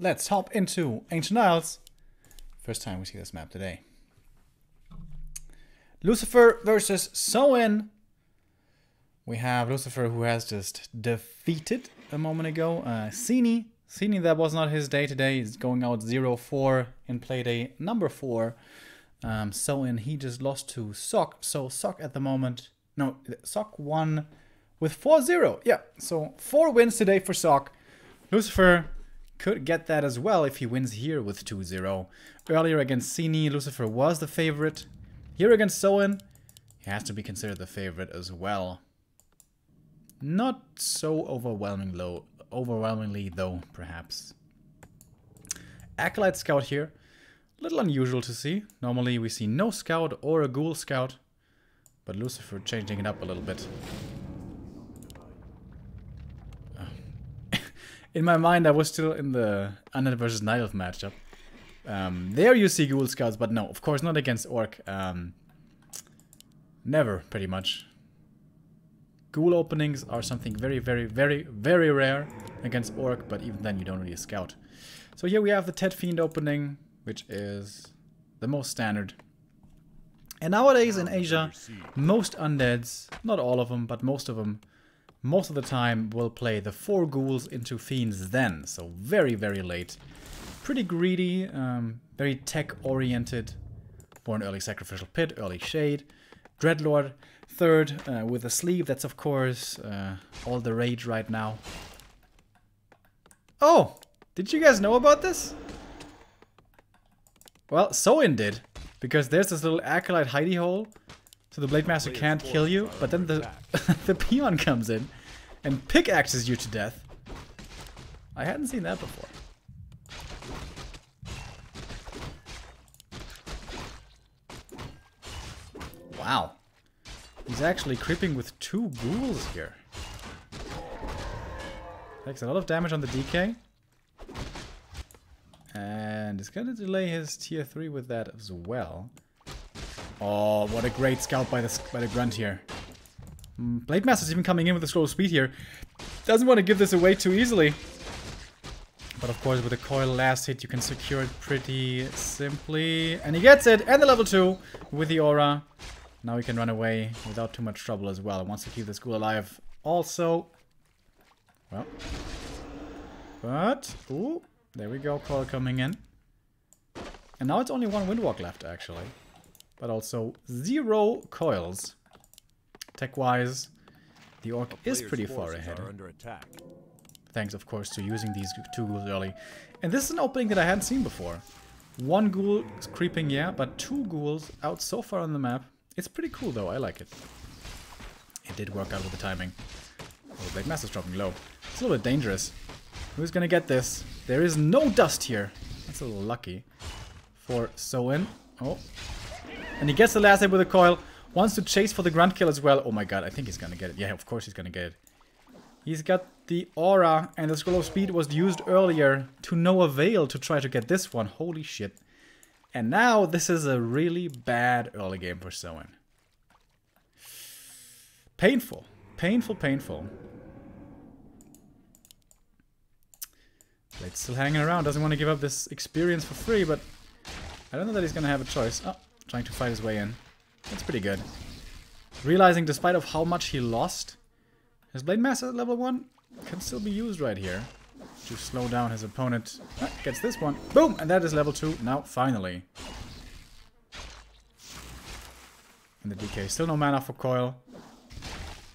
let's hop into Ancient Isles. First time we see this map today. Lucifer versus Soin. We have Lucifer, who has just defeated a moment ago Sini. Sini, that was not his day today. He's going out 0-4 in Playday number 4. Soin, he just lost to Sok. So Sok at the moment... No, Sok won with 4-0. Yeah, so 4 wins today for Sok. Lucifer could get that as well if he wins here with 2-0. Earlier against Sini, Lucifer was the favorite. Here against Soin, he has to be considered the favorite as well. Not so overwhelmingly though, perhaps. Acolyte Scout here. A little unusual to see. Normally we see no Scout or a Ghoul Scout. But Lucifer changing it up a little bit. In my mind, I was still in the Undead versus Night Elf matchup. There you see Ghoul Scouts, but no, of course not against Orc. Never, pretty much. Ghoul openings are something very, very, very, very rare against Orc, but even then you don't really scout. So here we have the Tet Fiend opening, which is the most standard. And nowadays in Asia, most undeads, not all of them, but most of them, most of the time will play the 4 ghouls into fiends then. So very, very late. Pretty greedy, very tech-oriented for an early Sacrificial Pit, early Shade. Dreadlord, third, with a sleeve. That's, of course, all the rage right now. Oh! Did you guys know about this? Well, Soin did. Because there's this little Acolyte hidey hole. So the Blade Master can't kill you. But then the, the peon comes in and pickaxes you to death. I hadn't seen that before. Wow. He's actually creeping with 2 ghouls here. Takes a lot of damage on the DK. And it's gonna delay his tier 3 with that as well. Oh, what a great scout by the Grunt here. Blade Master's even coming in with a slow speed here. Doesn't want to give this away too easily. But of course with the coil last hit you can secure it pretty simply. And he gets it! And the level 2 with the aura. Now he can run away without too much trouble as well. Wants to keep this ghoul alive also. Well. But, ooh, there we go, coil coming in. And now it's only 1 Windwalk left actually. But also 0 coils. Tech-wise, the Orc is pretty far ahead. Thanks, of course, to using these 2 ghouls early. And this is an opening that I hadn't seen before. 1 ghoul is creeping, yeah, but 2 ghouls out so far on the map. It's pretty cool, though. I like it. It did work out with the timing. Oh, the Blade Master's dropping low. It's a little bit dangerous. Who's gonna get this? There is no dust here. That's a little lucky for Soin. Oh. And he gets the last hit with a coil. Wants to chase for the grunt kill as well. Oh my god, I think he's gonna get it. Yeah, of course he's gonna get it. He's got the aura, and the scroll of speed was used earlier to no avail to try to get this one. Holy shit. And now this is a really bad early game for Soin. Painful. Painful, painful. Blade's still hanging around. Doesn't want to give up this experience for free, but I don't know that he's going to have a choice. Oh, trying to fight his way in. That's pretty good. Realizing despite of how much he lost, his Blade Master at level 1 can still be used right here to slow down his opponent. Ah, gets this one. Boom! And that is level 2. Now, finally. And the DK. Still no mana for coil.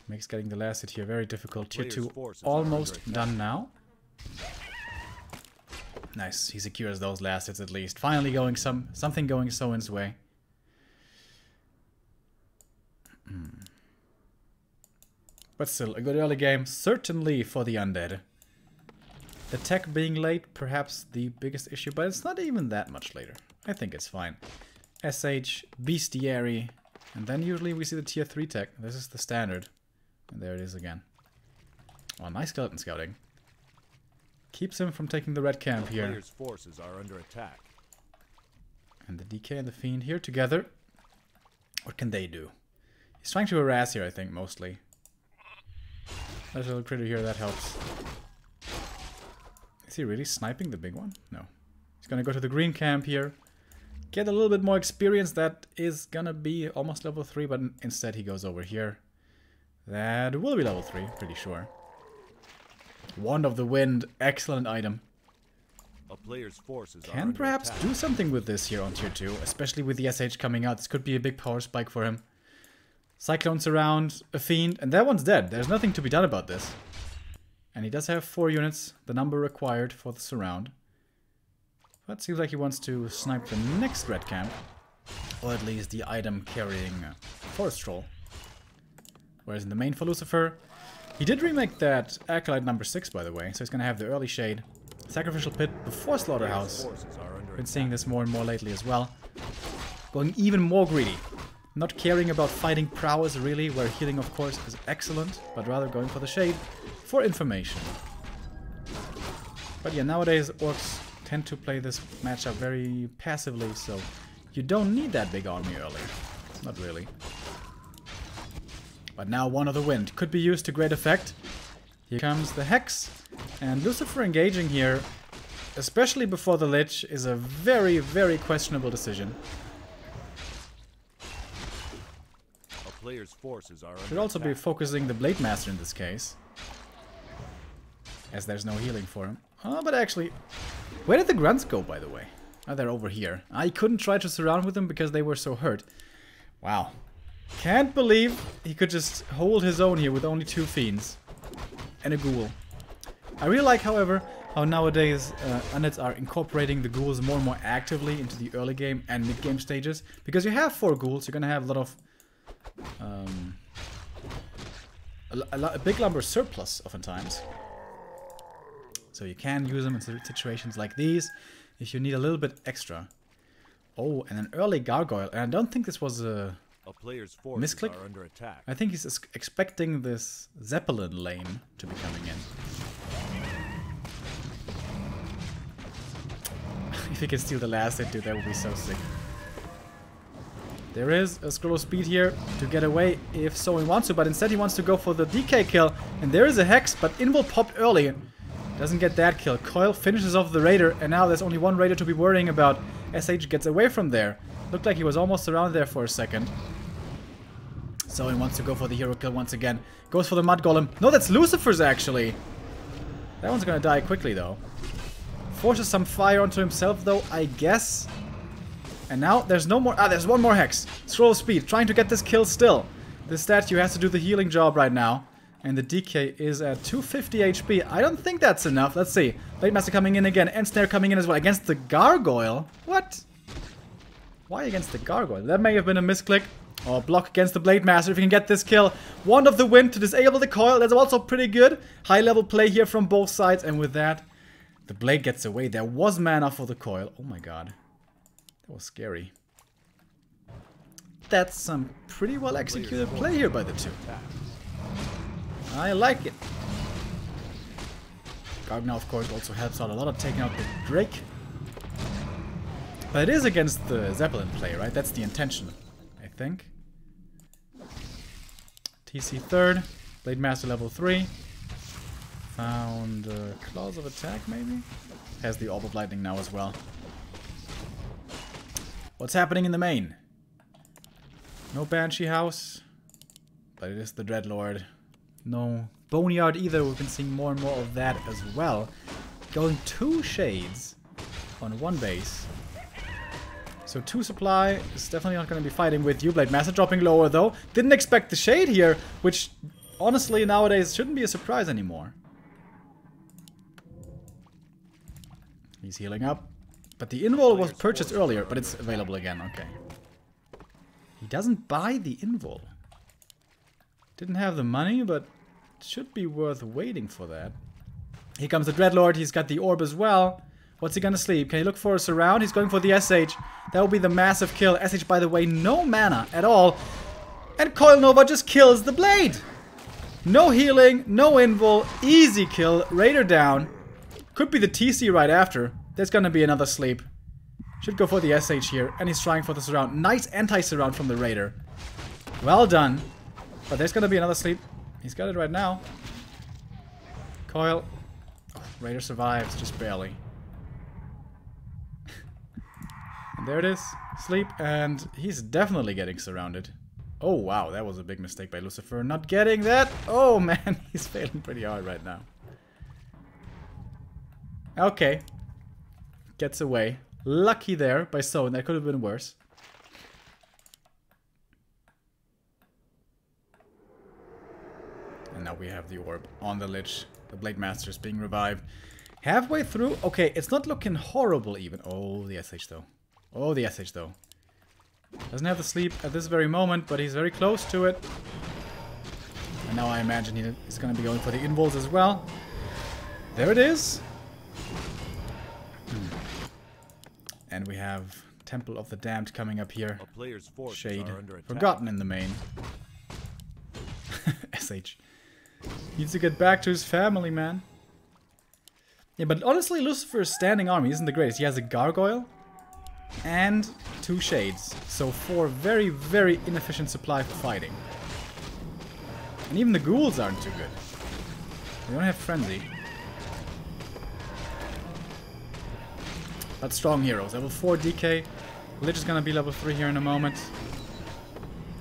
Makes getting the last hit here very difficult. Tier 2 almost done now. Nice. He secures those last hits at least. Finally going something going Soin's way. But still, a good early game. Certainly for the undead. The tech being late, perhaps the biggest issue, but it's not even that much later. I think it's fine. SH, Bestiary, and then usually we see the tier 3 tech. This is the standard. And there it is again. Oh, nice skeleton scouting. Keeps him from taking the red camp here. Player's forces are under attack. And the DK and the Fiend here together. What can they do? He's trying to harass here, I think, mostly. There's a little critter here, that helps. Is he really sniping the big one? No. He's gonna go to the green camp here. Get a little bit more experience. That is gonna be almost level 3, but instead he goes over here. That will be level 3, pretty sure. Wand of the Wind, excellent item. A player's forces Can perhaps do something with this here on tier 2, especially with the SH coming out. This could be a big power spike for him. Cyclone Surround, a Fiend, and that one's dead. There's nothing to be done about this. And he does have 4 units, the number required for the surround. But seems like he wants to snipe the next red camp. Or at least the item carrying Forest Troll. Whereas in the main for Lucifer, he did remake that Acolyte number 6, by the way. So he's going to have the early Shade. Sacrificial Pit before Slaughterhouse. Been seeing this more and more lately as well. Going even more greedy. Not caring about fighting prowess really, where healing of course is excellent. But rather going for the Shade for information. But yeah, nowadays orcs tend to play this matchup very passively. So you don't need that big army early. Not really. But now Wand of the Wind could be used to great effect. Here comes the Hex. And Lucifer engaging here, especially before the Lich, is a very, very questionable decision. A player's forces are Should also be focusing the Blade Master in this case. As there's no healing for him. Oh, but actually, where did the grunts go, by the way? Oh, they're over here. I couldn't try to surround with them because they were so hurt. Wow. Can't believe he could just hold his own here with only 2 fiends. And a ghoul. I really like, however, how nowadays units are incorporating the ghouls more and more actively into the early game and mid game stages. Because you have 4 ghouls, you're gonna have a lot of... a big number surplus, oftentimes. So you can use them in situations like these, if you need a little bit extra. Oh, and an early gargoyle. And I don't think this was a player's forces misclick. are under attack. I think he's expecting this Zeppelin lane to be coming in. If he can steal the last hit, dude, that would be so sick. There is a scroll of speed here to get away if so he wants to, but instead he wants to go for the DK kill. And there is a Hex, but Invul popped early. Doesn't get that kill. Coil finishes off the Raider, and now there's only one Raider to be worrying about. SH gets away from there. Looked like he was almost around there for a second. So he wants to go for the hero kill once again. Goes for the Mud Golem. No, that's Lucifer's actually. That one's gonna die quickly though. Forces some fire onto himself though, I guess. And now there's no more... Ah, there's one more Hex. Scroll of Speed, trying to get this kill still. This statue has to do the healing job right now. And the DK is at 250 HP. I don't think that's enough. Let's see. Blade Master coming in again. And Snare coming in as well. Against the Gargoyle? What? Why against the Gargoyle? That may have been a misclick. Or block against the Blade Master if you can get this kill. Wand of the Wind to disable the coil. That's also pretty good. High level play here from both sides. And with that, the blade gets away. There was mana for the coil. Oh my god. That was scary. That's some pretty well executed play here by the two. I like it. Gargano, of course, also helps out a lot of taking out the Drake. But it is against the Zeppelin play, right? That's the intention, I think. TC third. Blade Master level 3. Found Claws of Attack, maybe? Has the Orb of Lightning now as well. What's happening in the main? No Banshee House. But it is the Dreadlord. No Boneyard either. We've been seeing more and more of that as well. Going 2 shades on 1 base. So 2 supply is definitely not going to be fighting with you. Blade Master dropping lower though. Didn't expect the shade here, which honestly nowadays shouldn't be a surprise anymore. He's healing up. But the Invul was purchased earlier, but it's available again. Okay. He doesn't buy the Invul. Didn't have the money, but it should be worth waiting for that. Here comes the Dreadlord. He's got the orb as well. What's he gonna sleep? Can he look for a surround? He's going for the SH. That will be the massive kill. SH, by the way, no mana at all. And Coil Nova just kills the blade. No healing, no invul. Easy kill. Raider down. Could be the TC right after. There's gonna be another sleep. Should go for the SH here. And he's trying for the surround. Nice anti-surround from the Raider. Well done. But there's gonna be another sleep. He's got it right now. Coil. Oh, Raider survives, just barely. And there it is. Sleep, and he's definitely getting surrounded. Oh, wow, that was a big mistake by Lucifer. Not getting that. Oh, man, he's failing pretty hard right now. Okay. Gets away. Lucky there by Soen. That could have been worse. And now we have the orb on the Lich. The Blade Master is being revived. Halfway through. Okay, it's not looking horrible even. Oh, the SH though. Oh, the SH though. Doesn't have the sleep at this very moment, but he's very close to it. And now I imagine he's going to be going for the invols as well. There it is. And we have Temple of the Damned coming up here. A player's forces Shade. are under attack. Forgotten in the main. SH. Needs to get back to his family, man. Yeah, but honestly, Lucifer's standing army isn't the greatest. He has a Gargoyle and 2 Shades. So 4 very, very inefficient supply for fighting. And even the ghouls aren't too good. They don't have Frenzy. But strong heroes. Level 4 DK. Lich is gonna be level 3 here in a moment.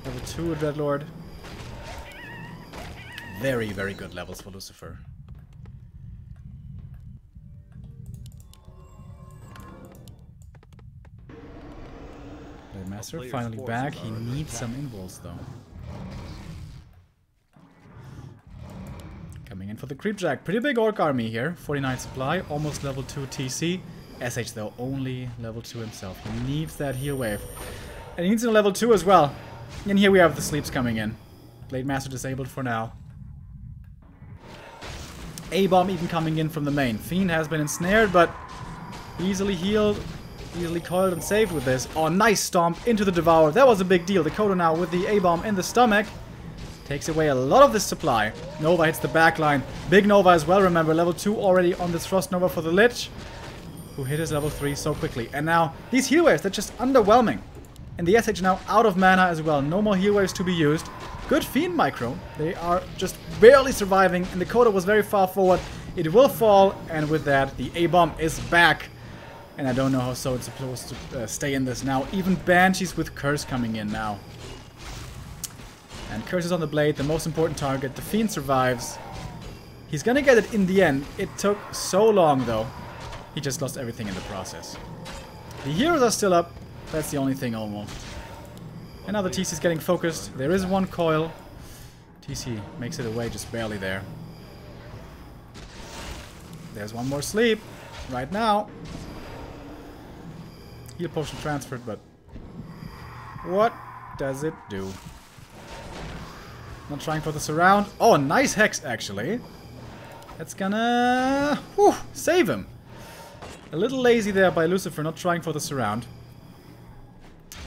Level 2 Dreadlord. Very, very good levels for Lucifer. Blade Master finally back. He needs some invols though. Coming in for the Creepjack. Pretty big orc army here. 49 supply, almost level 2 TC. SH though, only level 2 himself. He needs that heal wave. And he needs a level 2 as well. And here we have the sleeps coming in. Blade Master disabled for now. A-bomb even coming in from the main. Fiend has been ensnared, but easily healed, easily coiled and saved with this. Oh, nice stomp into the Devourer. That was a big deal. Dakota now with the A-bomb in the stomach. Takes away a lot of this supply. Nova hits the backline. Big Nova as well, remember. Level 2 already on this Frost Nova for the Lich, who hit his level 3 so quickly. And now, these heal waves, they're just underwhelming. And the SH now out of mana as well. No more heal waves to be used. Good Fiend micro. They are just barely surviving, and the Dakota was very far forward. It will fall, and with that, the A-bomb is back. And I don't know how so it's supposed to stay in this now. Even Banshees with Curse coming in now. And Curse is on the blade, the most important target. The Fiend survives. He's gonna get it in the end. It took so long, though. He just lost everything in the process. The heroes are still up. That's the only thing, almost. And now the TC is getting focused. There is one coil. TC makes it away just barely there. There's one more sleep. Right now. Heal potion transferred, but what does it do? Not trying for the surround. Oh, a nice hex, actually. That's gonna save him. A little lazy there by Lucifer, not trying for the surround.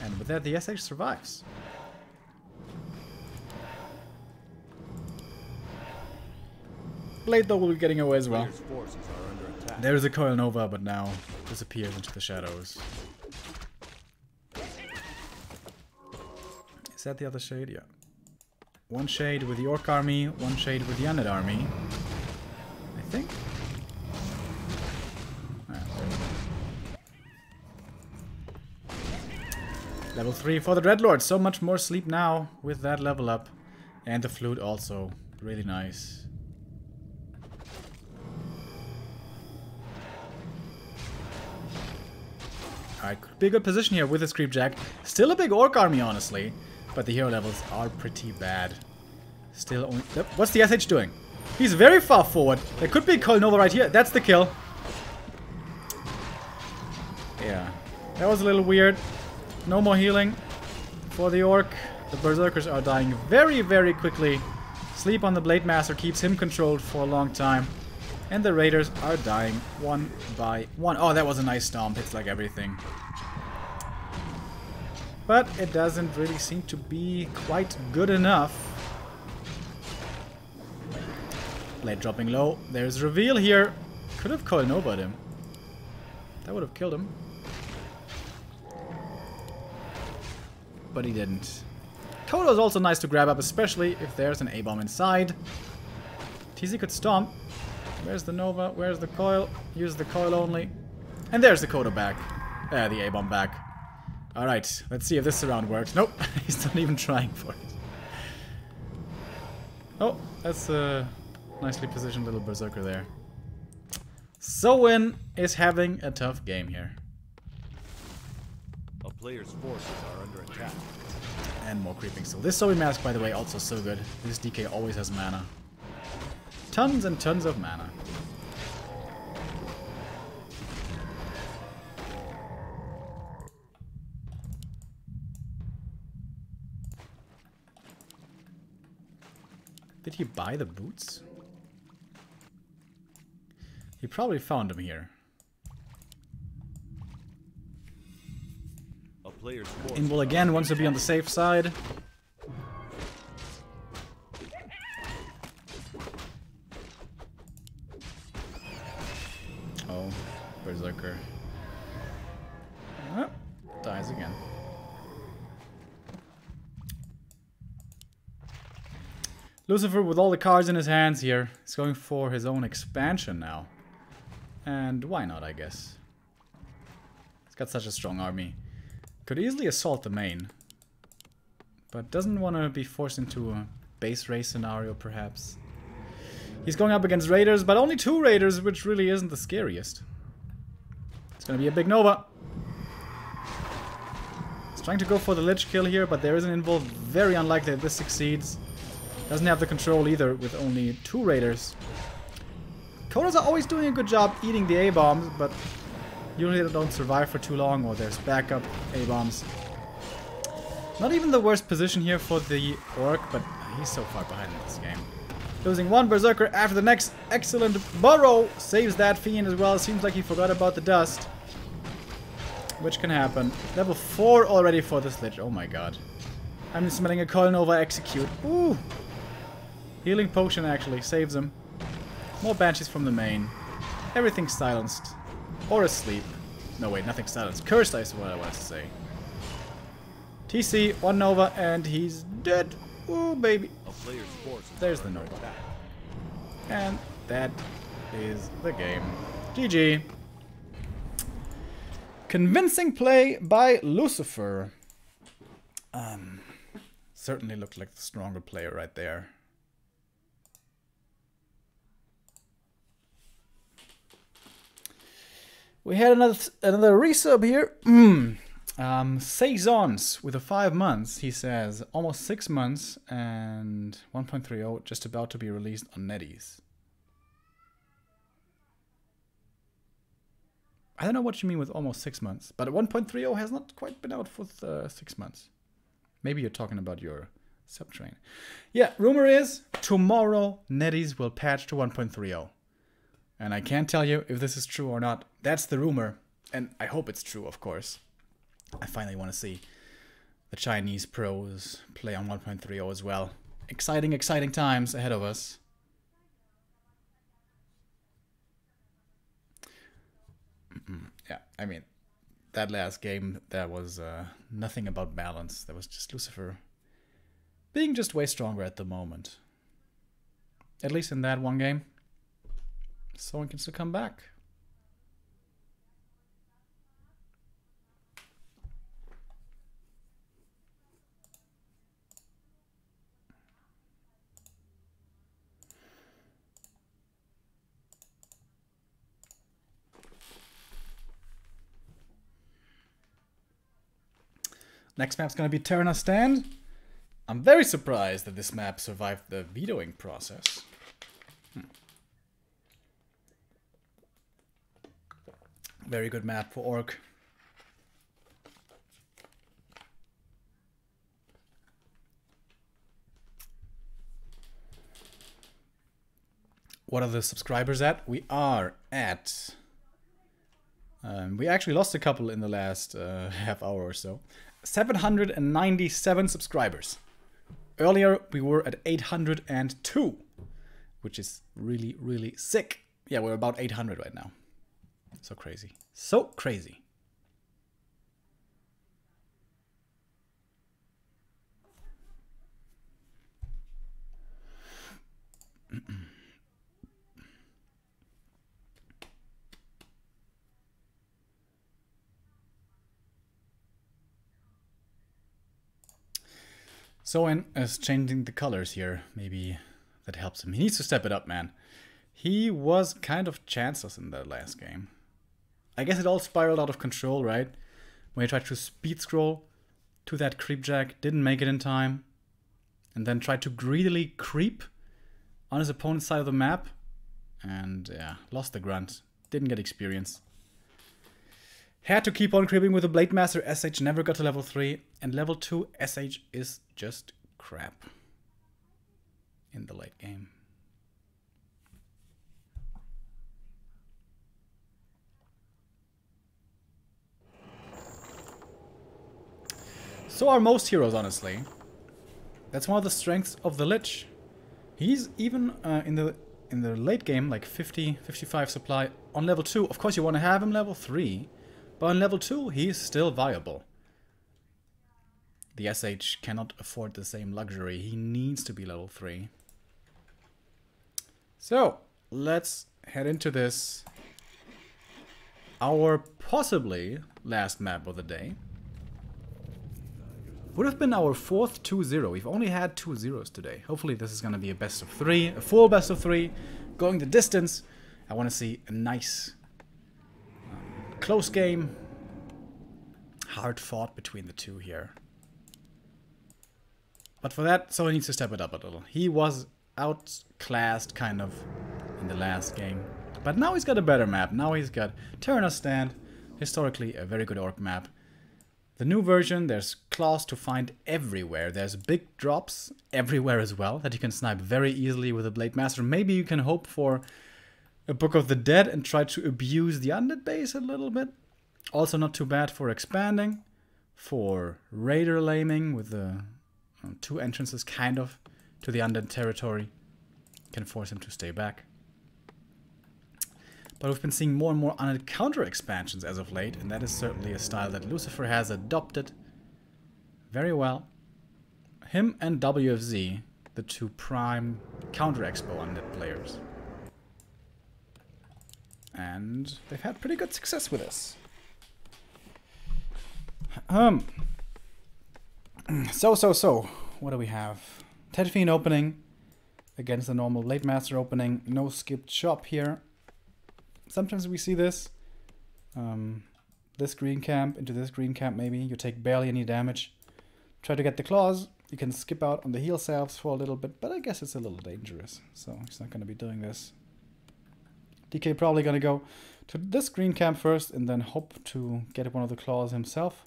And with that, the SH survives. Blade, though, will be getting away as well. There is a Coil Nova, but now disappears into the shadows. Is that the other shade? Yeah. One shade with the Orc army, one shade with the Undead army. I think. Level 3 for the Dreadlord. So much more sleep now with that level up. And the flute also. Really nice. Alright, could be a good position here with this Creepjack. Still a big Orc army, honestly. But the hero levels are pretty bad. Still only... What's the SH doing? He's very far forward. There could be a Coil Nova right here. That's the kill. Yeah. That was a little weird. No more healing for the Orc. The Berserkers are dying very, very quickly. Sleep on the Blade Master keeps him controlled for a long time. And the Raiders are dying one by one. Oh, that was a nice stomp. Hits like everything. But it doesn't really seem to be quite good enough. Blade dropping low. There's reveal here. Could have Coil Nova'd him. That would have killed him. But he didn't. Coda is also nice to grab up, especially if there's an A-bomb inside. TC could stomp. Where's the Nova? Where's the coil? Use the coil only. And there's the Kodo back. The A-bomb back. Alright, let's see if this round works. Nope, he's not even trying for it. Oh, that's a nicely positioned little berserker there. Sowin is having a tough game here. A player's forces are under attack. And more creeping still. This Zoe mask, by the way, also so good. This DK always has mana. Tons and tons of mana. Did he buy the boots? He probably found them here. A player's forces Invul again wants to be on the safe side. Oh, Berserker. Oh, dies again. Lucifer, with all the cards in his hands here, is going for his own expansion now. And why not, I guess. He's got such a strong army. Could easily assault the main. But doesn't want to be forced into a base race scenario, perhaps. He's going up against raiders, but only 2 raiders, which really isn't the scariest. It's going to be a big Nova. He's trying to go for the Lich kill here, but there is an invul. Very unlikely that this succeeds. Doesn't have the control either with only 2 raiders. Kodos are always doing a good job eating the A-bombs, but usually they don't survive for too long, or there's backup A-bombs. Not even the worst position here for the Orc, but he's so far behind in this game. Losing 1 Berserker after the next. Excellent Burrow saves that Fiend as well. Seems like he forgot about the dust. Which can happen. Level 4 already for this Lich. Oh my god. I'm smelling a Coil Nova execute. Ooh! Healing potion actually saves him. More banshees from the main. Everything's silenced. Or asleep. No wait, nothing's silenced. Cursed is what I wanted to say. TC, 1 Nova, and he's dead. Ooh, baby. A player's forces There's are the under Nova. attack. And that is the game. GG. Convincing play by Lucifer. Certainly looked like the stronger player right there. We had another resub here. Saisons with a 5 months, he says. Almost 6 months and 1.30 just about to be released on NetEase. I don't know what you mean with almost 6 months, but 1.30 has not quite been out for 6 months. Maybe you're talking about your subtrain. Yeah, rumor is tomorrow NetEase will patch to 1.30. And I can't tell you if this is true or not. That's the rumor. And I hope it's true, of course. I finally want to see the Chinese pros play on 1.30 as well. Exciting, exciting times ahead of us. Yeah, I mean, that last game, there was nothing about balance. There was just Lucifer being just way stronger at the moment. At least in that one game. Someone can still come back. Next map's going to be Terrana Stand. I'm very surprised that this map survived the vetoing process. Very good map for Orc. What are the subscribers at? We are at... we actually lost a couple in the last half hour or so. 797 subscribers. Earlier we were at 802, which is really, really sick. Yeah, we're about 800 right now. So crazy. So crazy. Soen is changing the colors here. Maybe that helps him. He needs to step it up, man. He was kind of chanceless in that last game. I guess it all spiraled out of control, right? When he tried to speed scroll to that creepjack, didn't make it in time, and then tried to greedily creep on his opponent's side of the map, and yeah, lost the grunt. Didn't get experience. Had to keep on creeping with the Blade Master. SH never got to level 3, and level 2 SH is just crap in the late game. So are most heroes, honestly. That's one of the strengths of the Lich. He's even in the late game, like 50, 55 supply on level 2. Of course, you want to have him level 3, but on level 2, he's still viable. The SH cannot afford the same luxury. He needs to be level 3. So, let's head into this. Our possibly last map of the day. Would have been our 4th 2-0. We've only had 2 zeros today. Hopefully this is going to be a best of 3. A full best of 3. Going the distance. I want to see a nice close game. Hard fought between the two here. But for that, so he needs to step it up a little. He was outclassed kind of in the last game. But now he's got a better map. Now he's got Terranos Stand. Historically a very good orc map. The new version, there's claws to find everywhere. There's big drops everywhere as well that you can snipe very easily with a Blade Master. Maybe you can hope for a Book of the Dead and try to abuse the undead base a little bit. Also not too bad for expanding. For Raider laming with the 2 entrances kind of to the undead territory. Can force him to stay back. But we've been seeing more and more undead counter expansions as of late, and that is certainly a style that Lucifer has adopted very well. Him and WFZ, the 2 prime counter expo undead players. And they've had pretty good success with this. So, what do we have? Tedfiend opening against the normal Blade Master opening. No skipped shop here. Sometimes we see this. This green camp into this green camp maybe. You take barely any damage. Try to get the claws. You can skip out on the heal salves for a little bit, but I guess it's a little dangerous. So he's not going to be doing this. DK probably going to go to this green camp first and then hope to get one of the claws himself.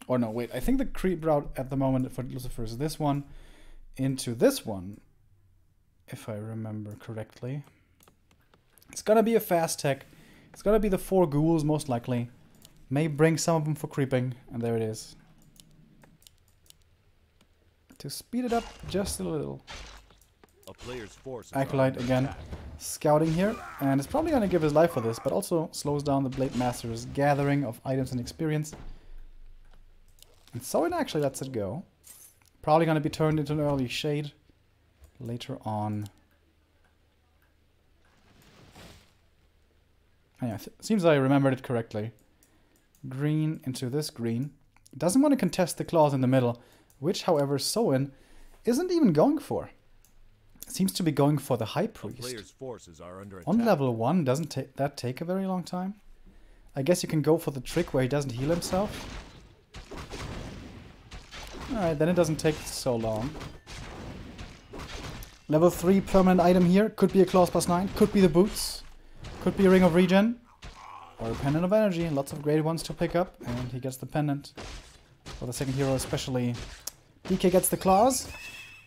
Or no, wait. I think the creep route at the moment for Lucifer is this one into this one, if I remember correctly. It's gonna be a fast tech. It's gonna be the 4 ghouls most likely. May bring some of them for creeping, and there it is. To speed it up just a little. A player's forces Acolyte again, scouting here, and it's probably gonna give his life for this, but also slows down the Blade Master's gathering of items and experience. And Soen actually lets it go. Probably gonna be turned into an early shade later on. Yeah, seems I remembered it correctly. Green into this green. Doesn't want to contest the claws in the middle, which, however, Soen isn't even going for. Seems to be going for the High Priest. Player's forces are under attack. On level 1, doesn't that take a very long time? I guess you can go for the trick where he doesn't heal himself. Alright, then it doesn't take so long. Level 3 permanent item here. Could be a Claws +9. Could be the boots. Could be a Ring of Regen. Or a Pendant of Energy. Lots of great ones to pick up. And he gets the pendant. For the second hero especially. DK gets the claws.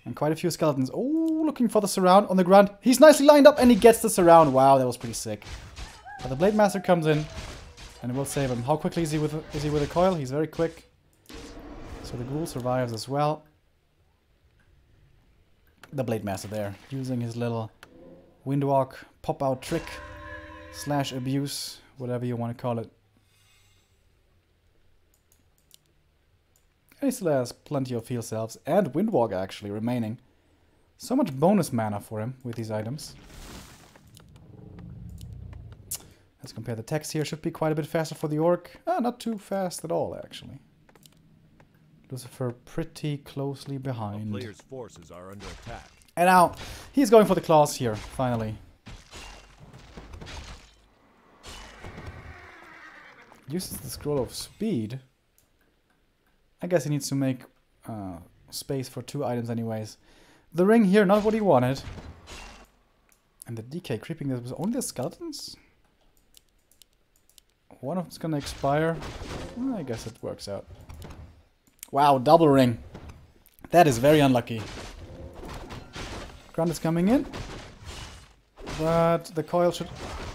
And quite a few skeletons. Oh, looking for the surround on the ground. He's nicely lined up and he gets the surround. Wow, that was pretty sick. But the Blade Master comes in. And it will save him. How quickly is he with a coil? He's very quick. So the ghoul survives as well. The Blade Master there. Using his little Windwalk pop-out trick. / abuse, whatever you want to call it. And he still has plenty of heal salves and Windwalk actually remaining. So much bonus mana for him with these items. Let's compare the text here. Should be quite a bit faster for the orc. Not too fast at all actually. Lucifer pretty closely A behind. player's forces are under attack. And now, he's going for the claws here, finally. Uses the scroll of speed. I guess he needs to make space for 2 items anyways. The ring here, not what he wanted. And the DK creeping, this was only the skeletons? One of them's gonna expire. I guess it works out. Wow, double ring. That is very unlucky. Grunt is coming in. But the coil should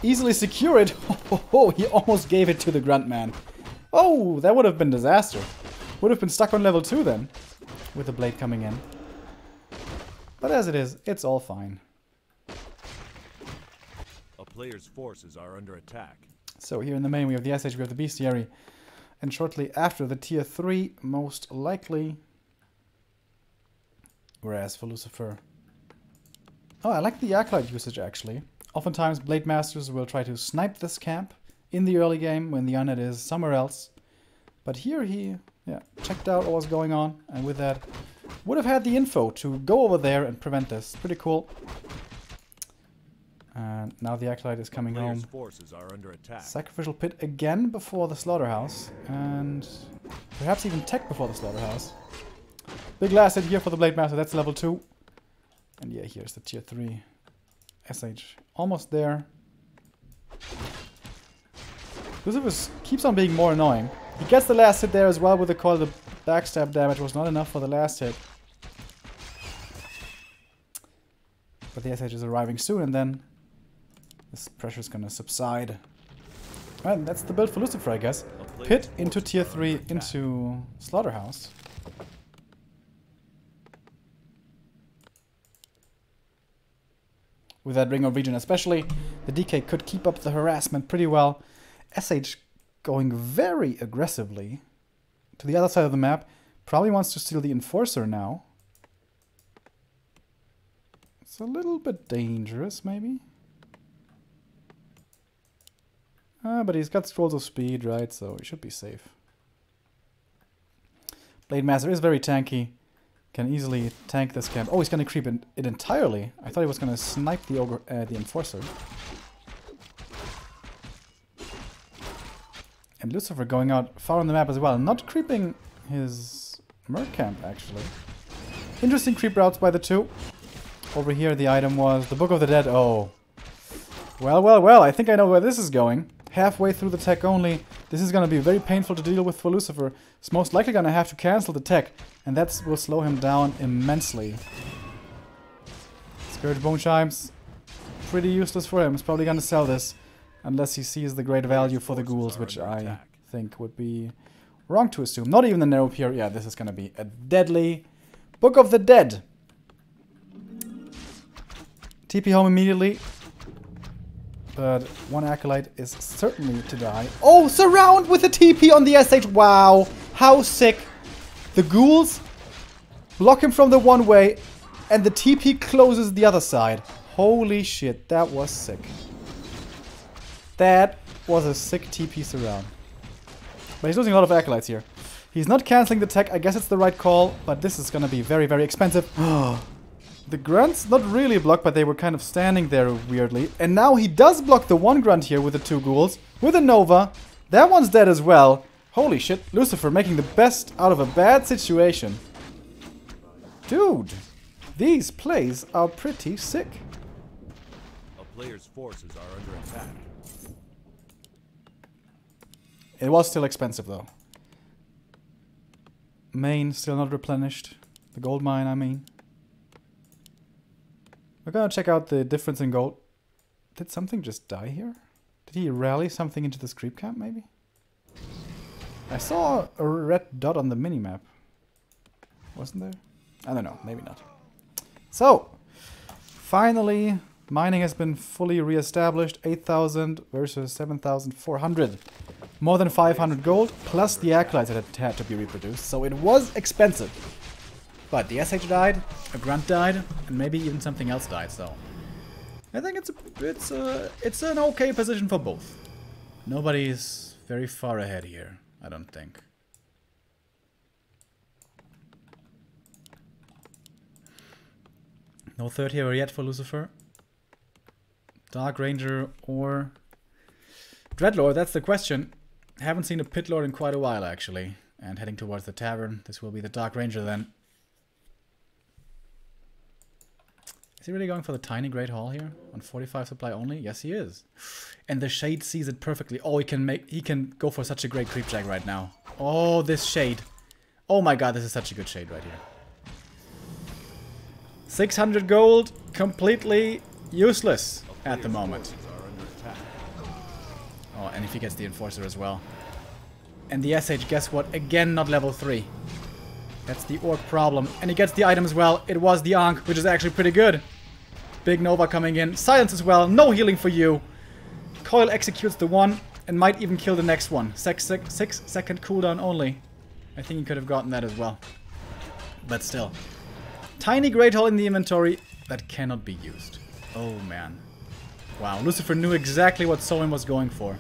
easily secure it. Oh, he almost gave it to the Grunt man. Oh, that would have been disaster. Would have been stuck on level 2 then. With the blade coming in. But as it is, it's all fine. A player's forces are under attack. So here in the main we have the SH, we have the Bestiary. And shortly after the tier 3, most likely. Whereas for Lucifer. Oh, I like the Acolyte usage actually. Oftentimes Blade Masters will try to snipe this camp in the early game when the unit is somewhere else. But here he checked out what was going on, and with that would have had the info to go over there and prevent this. Pretty cool. And now the Acolyte is coming home. Forces are under attack. Sacrificial Pit again before the Slaughterhouse. And perhaps even tech before the Slaughterhouse. Big last hit here for the Blade Master. That's level 2. And yeah, here's the tier 3. SH. Almost there. Lucifer keeps on being more annoying. He gets the last hit there as well with the coil. The backstab damage was not enough for the last hit. But the SH is arriving soon, and then this pressure is gonna subside. And that's the build for Lucifer, I guess. Pit into tier 3 into Slaughterhouse. With that Ring of Region especially, the DK could keep up the harassment pretty well. SH going very aggressively to the other side of the map. Probably wants to steal the Enforcer now. It's a little bit dangerous, maybe. But he's got Scrolls of Speed, right? So he should be safe. Blade Master is very tanky. Can easily tank this camp. Oh, he's going to creep it entirely. I thought he was going to snipe the ogre, the Enforcer. And Lucifer going out far on the map as well. Not creeping his Merc camp, actually. Interesting creep routes by the two. Over here, the item was the Book of the Dead. Oh. Well, well, well. I think I know where this is going. Halfway through the tech only. This is going to be very painful to deal with for Lucifer. He's most likely going to have to cancel the tech. And that will slow him down immensely. Scourge Bone Chimes. Pretty useless for him. He's probably going to sell this. Unless he sees the great value for the ghouls, which I think would be wrong to assume. Not even the Narrow Pier. Yeah, this is going to be a deadly Book of the Dead. TP home immediately. But one Acolyte is certainly to die. Oh, surround with the TP on the SH. Wow. How sick. The ghouls block him from the one way, and the TP closes the other side. Holy shit, that was sick. That was a sick TP surround. But he's losing a lot of Acolytes here. He's not cancelling the tech. I guess it's the right call, but this is going to be very, very expensive. The grunts, not really blocked, but they were kind of standing there weirdly. And now he does block the one grunt here with the two ghouls. With a Nova. That one's dead as well. Holy shit. Lucifer making the best out of a bad situation. Dude. These plays are pretty sick. A player's forces are under attack. It was still expensive though. Main still not replenished. The gold mine, I mean. We're gonna check out the difference in gold. Did something just die here? Did he rally something into this creep camp, maybe? I saw a red dot on the minimap. Wasn't there? I don't know, maybe not. So, finally, mining has been fully re-established. 8,000 versus 7,400. More than 500 gold, plus the Acolytes that had to be reproduced. So it was expensive. But the SH died, a grunt died, and maybe even something else died, so I think it's an okay position for both. Nobody's very far ahead here, I don't think. No third hero yet for Lucifer. Dark Ranger or Dreadlord, that's the question. Haven't seen a Pit Lord in quite a while, actually. And heading towards the tavern. This will be the Dark Ranger then. Is he really going for the tiny Great Hall here? On 45 supply only? Yes, he is. And the Shade sees it perfectly. Oh, he can go for such a great creep jack right now. Oh, this Shade. Oh my god, this is such a good Shade right here. 600 gold, completely useless at the moment. Oh, and if he gets the Enforcer as well. And the SH, guess what? Again, not level 3. That's the Orc problem. And he gets the item as well. It was the Ankh, which is actually pretty good. Big Nova coming in. Silence as well. No healing for you. Coil executes the one and might even kill the next one. 6-second cooldown only. I think he could have gotten that as well. But still. Tiny Great Hall in the inventory that cannot be used. Oh, man. Wow, Lucifer knew exactly what Soin was going for.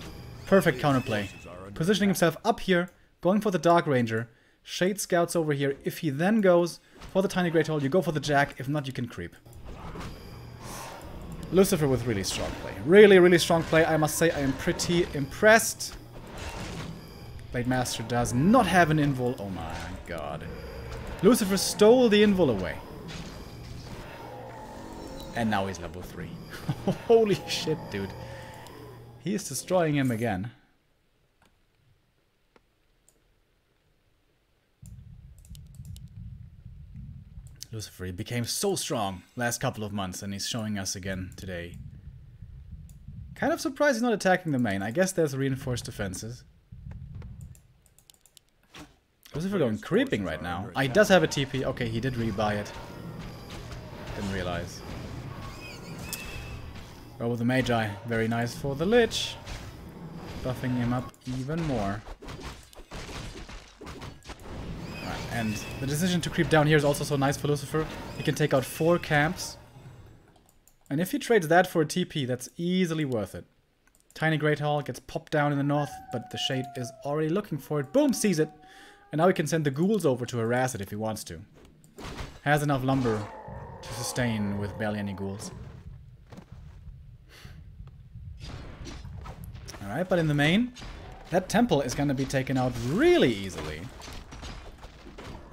Perfect counterplay. Positioning himself up here, going for the Dark Ranger. Shade Scouts over here. If he then goes for the Tiny Great Hall, you go for the Jack. If not, you can creep. Lucifer with really strong play. Really, really strong play. I must say I am pretty impressed. Blade Master does not have an invul. Oh my god. Lucifer stole the invul away. And now he's level 3. Holy shit, dude. He is destroying him again. Lucifer, he became so strong last couple of months, and he's showing us again today. Kind of surprised he's not attacking the main. I guess there's reinforced defenses. Lucifer going creeping right now. He does have a TP. Okay, he did rebuy it. Didn't realize. Roll with the Magi. Very nice for the Lich. Buffing him up even more. Right, and the decision to creep down here is also so nice for Lucifer. He can take out 4 camps. And if he trades that for a TP, that's easily worth it. Tiny Great Hall gets popped down in the north, but the Shade is already looking for it. Boom, sees it. And now he can send the ghouls over to harass it if he wants to. Has enough lumber to sustain with barely any ghouls. Alright, but in the main, that temple is going to be taken out really easily.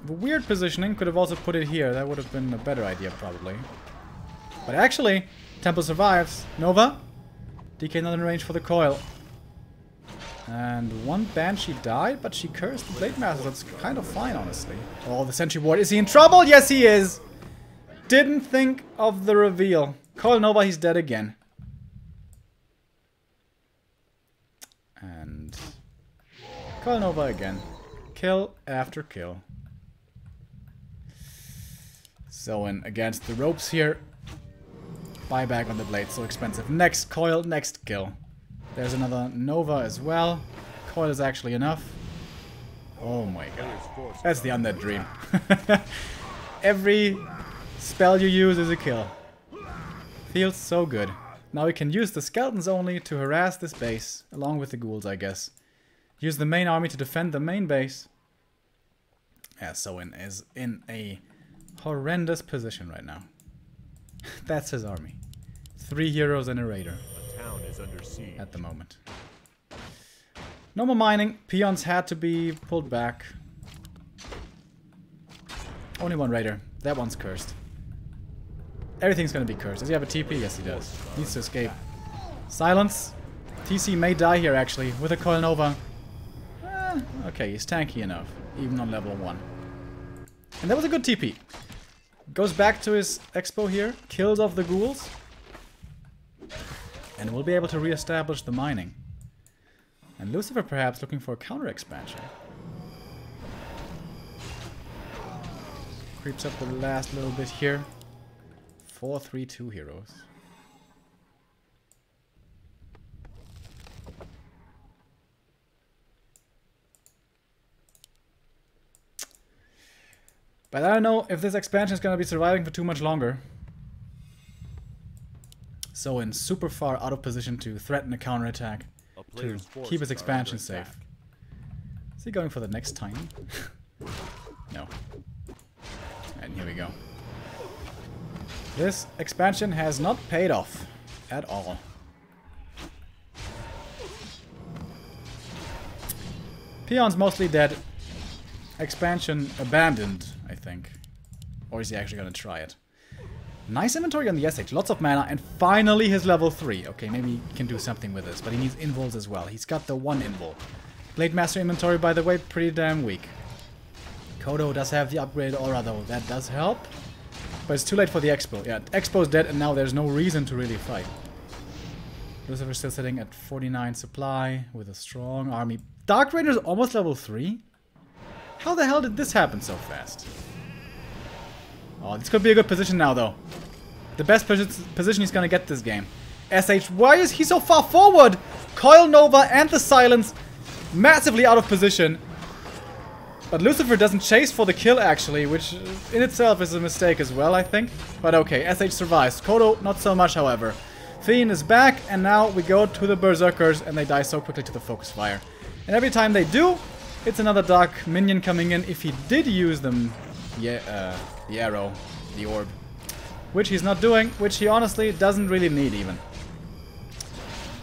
Weird positioning, could have also put it here. That would have been a better idea, probably. But actually, temple survives. Nova, DK not in range for the coil. And one Banshee died, but she cursed the Blade Master. That's kind of fine, honestly. Oh, the Sentry Ward. Is he in trouble? Yes, he is! Didn't think of the reveal. Coil Nova, he's dead again. And Coil Nova again. Kill after kill. Zoin against the ropes here. Buyback on the blade, so expensive. Next Coil, next kill. There's another Nova as well. Coil is actually enough. Oh my god. That's the undead dream. Every spell you use is a kill. Feels so good. Now we can use the skeletons only to harass this base, along with the ghouls, I guess. Use the main army to defend the main base. Yeah, Zoin is in a horrendous position right now. That's his army. 3 heroes and a raider. The town is under siege at the moment. No more mining. Peons had to be pulled back. Only one raider. That one's cursed. Everything's gonna be cursed. Does he have a TP? Yes, he does. Needs to escape. Silence. TC may die here, actually, with a Coil Nova. Okay, he's tanky enough, even on level 1. And that was a good TP. Goes back to his expo here, kills off the ghouls, and we'll be able to re-establish the mining. And Lucifer perhaps looking for a counter expansion. Creeps up the last little bit here. 4-3-2 heroes. But I don't know if this expansion is going to be surviving for too much longer. Zoin super far out of position to threaten a counterattack, to keep his expansion safe. Is he going for the next tiny? No. And here we go. This expansion has not paid off at all. Peon's mostly dead. Expansion abandoned, I think. Or is he actually gonna try it? Nice inventory on the SH, lots of mana, and finally his level 3. Okay, maybe he can do something with this, but he needs invols as well. He's got the 1 invol. Blade Master inventory, by the way, pretty damn weak. Kodo does have the upgraded aura though, that does help. But it's too late for the Expo. Yeah, Expo's dead and now there's no reason to really fight. Lucifer still sitting at 49 supply with a strong army. Dark Raider's almost level 3? How the hell did this happen so fast? Oh, this could be a good position now, though. The best position he's gonna get this game. SH, why is he so far forward? Coil Nova and the Silence massively out of position. But Lucifer doesn't chase for the kill, actually, which in itself is a mistake as well, I think. But okay, SH survives. Kodo, not so much, however. Fiend is back, and now we go to the Berserkers, and they die so quickly to the Focus Fire. And every time they do, it's another Dark Minion coming in. If he did use them, yeah, the arrow, the orb. Which he's not doing, which he honestly doesn't really need even.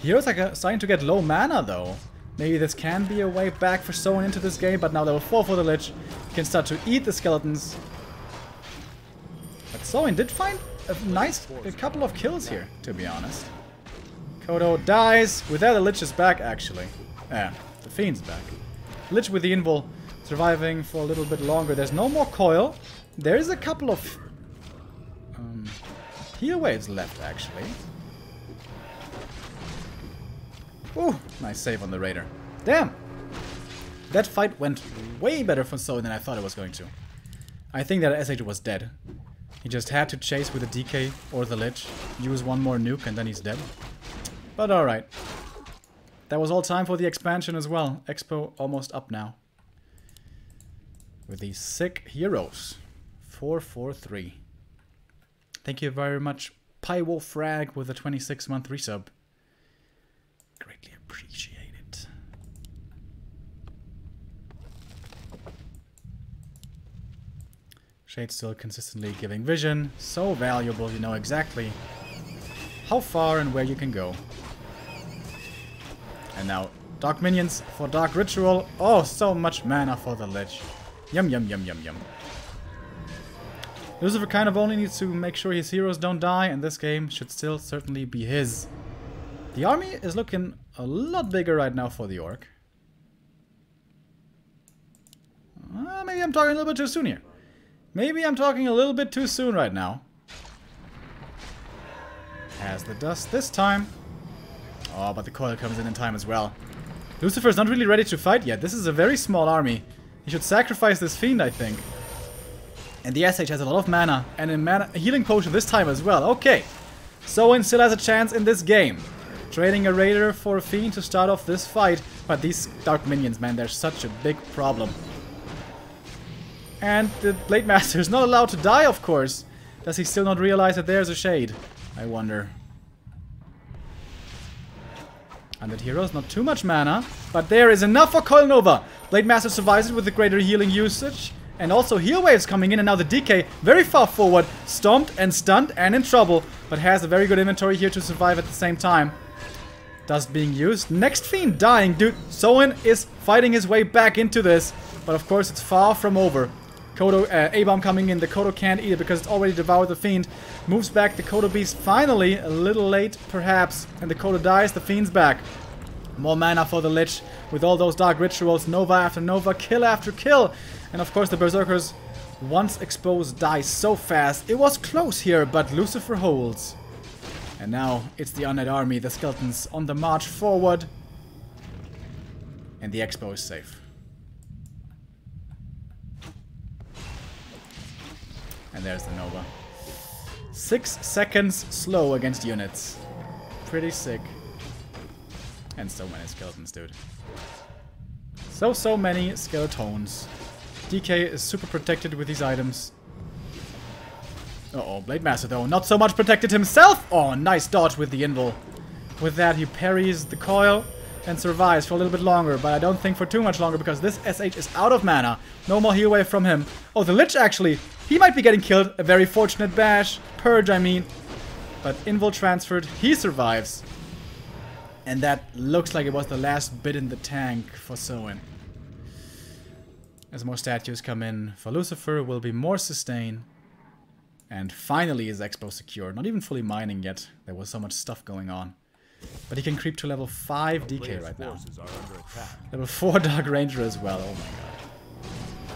Heroes are starting to get low mana though. Maybe this can be a way back for Soin into this game, but now level 4 for the Lich. He can start to eat the skeletons. But Soin did find a couple of kills here, to be honest. Kodo dies. With that, the Lich is back actually. Yeah, the Fiend's back. Lich with the invul surviving for a little bit longer. There's no more coil. There's a couple of heal waves left, actually. Ooh, nice save on the Raider. Damn! That fight went way better for Soin than I thought it was going to. I think that SH was dead. He just had to chase with a DK or the Lich, use one more nuke, and then he's dead. But alright. That was all time for the expansion as well. Expo almost up now. With these sick heroes. 443. Thank you very much, Pywo Frag, with a 26-month resub. Greatly appreciate it. Shade still consistently giving vision. So valuable, you know exactly how far and where you can go. And now, Dark Minions for Dark Ritual. Oh, so much mana for the Lich. Yum, yum, yum, yum, yum. Lucifer kind of only needs to make sure his heroes don't die, and this game should still certainly be his. The army is looking a lot bigger right now for the Orc. Maybe I'm talking a little bit too soon here. Maybe I'm talking a little bit too soon right now. Has the dust this time. Oh, but the coil comes in time as well. Lucifer's not really ready to fight yet. This is a very small army. He should sacrifice this Fiend, I think. And the SH has a lot of mana, and a healing potion this time as well. Okay, Soin still has a chance in this game. Trading a Raider for a Fiend to start off this fight. But these Dark Minions, man, they're such a big problem. And the Blade Master is not allowed to die, of course. Does he still not realize that there's a Shade? I wonder. 100 heroes, not too much mana, but there is enough for Coil Nova. Blade Master survives it with the greater healing usage. And also heal waves coming in, and now the DK very far forward, stomped and stunned and in trouble, but has a very good inventory here to survive at the same time. Dust being used. Next Fiend dying, dude. Soin is fighting his way back into this, but of course it's far from over. Kodo, A-bomb coming in. The Kodo can't eat it because it's already devoured the Fiend. Moves back the Kodo Beast finally, a little late perhaps, and the Kodo dies. The Fiend's back. More mana for the Lich with all those Dark Rituals, Nova after Nova, kill after kill. And of course the Berserkers, once exposed, die so fast. It was close here, but Lucifer holds. And now it's the Undead Army, the skeletons on the march forward. And the Expo is safe. And there's the Nova. 6 seconds slow against units. Pretty sick. And so many skeletons, dude. So many skeletons. DK is super protected with these items. Uh-oh, Blade Master though, not so much protected himself! Oh, nice dodge with the invul. With that, he parries the coil. and survives for a little bit longer, but I don't think for too much longer because this SH is out of mana. No more heal wave from him. Oh, the Lich actually, he might be getting killed. A very fortunate bash. Purge, I mean. But Invul transferred, he survives. And that looks like it was the last bit in the tank for Soin. As more statues come in for Lucifer, will be more sustain. And finally his expo secured. Not even fully mining yet. There was so much stuff going on. But he can creep to level 5 DK right now. Level 4 Dark Ranger as well. Oh my god.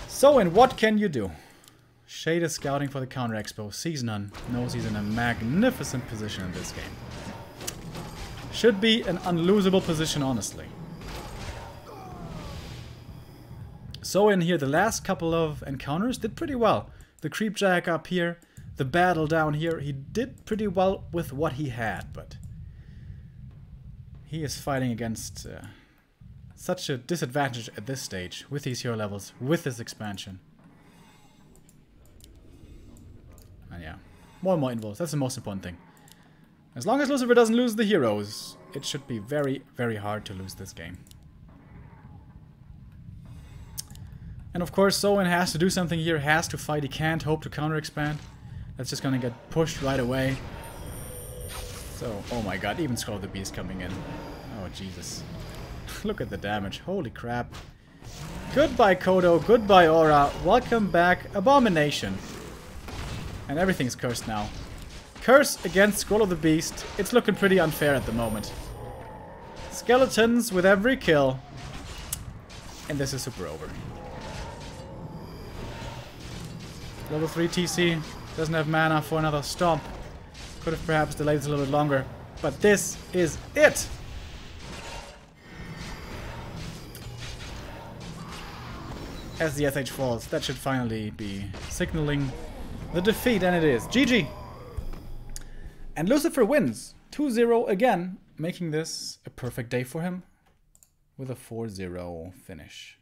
So, and what can you do? Shade is scouting for the counter expo. Sees none. Knows he's in a magnificent position in this game. Should be an unlosable position, honestly. So in here, the last couple of encounters did pretty well. The Creepjack up here, the battle down here, he did pretty well with what he had, but he is fighting against such a disadvantage at this stage, with these hero levels, with this expansion. And yeah, more and more involves, that's the most important thing. As long as Lucifer doesn't lose the heroes, it should be very, very hard to lose this game. And of course, Soin has to do something here, has to fight, he can't hope to counter-expand. That's just gonna get pushed right away. So, oh my god, even Skull of the Beast coming in. Oh, Jesus. Look at the damage. Holy crap. Goodbye, Kodo. Goodbye, Aura. Welcome back, Abomination. And everything's cursed now. Curse against Scroll of the Beast. It's looking pretty unfair at the moment. Skeletons with every kill. And this is super over. Level 3 TC. Doesn't have mana for another stomp. Could have perhaps delayed this a little bit longer. But this is it! As the SH falls, that should finally be signaling the defeat, and it is. GG! And Lucifer wins 2-0 again, making this a perfect day for him with a 4-0 finish.